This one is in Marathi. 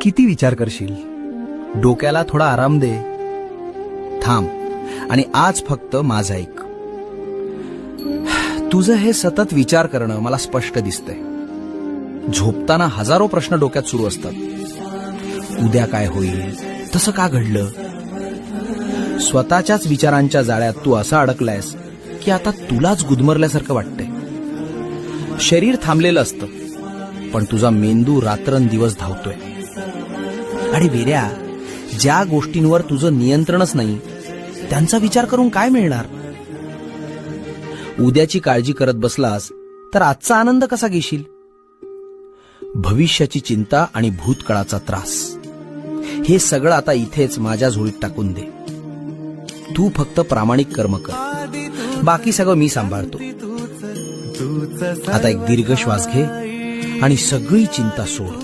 किती विचार करशील? डोक्याला थोडा आराम दे. थांब आणि आज फक्त माझं ऐक. तुझं हे सतत विचार करणं मला स्पष्ट दिसतंय. झोपताना हजारो प्रश्न डोक्यात सुरू असतात. उद्या काय होईल, तसं का घडलं. स्वतःच्याच विचारांच्या जाळ्यात तू असा अडकलायस की आता तुलाच गुदमरल्यासारखं वाटतंय. शरीर थांबलेलं असतं, पण तुझा मेंदू रात्रंदिवस धावतोय. आणि वेड्या, ज्या गोष्टींवर तुझं नियंत्रणच नाही त्यांचा विचार करून काय मिळणार. उद्याची काळजी करत बसलास तर आजचा आनंद कसा घेशील. भविष्याची चिंता आणि भूतकाळाचा त्रास, हे सगळं आता इथेच माझ्या झोळीत टाकून दे. तू फक्त प्रामाणिक कर्म कर, बाकी सगळं मी सांभाळतो. आता एक दीर्घ श्वास घे आणि सगळी चिंता सोड.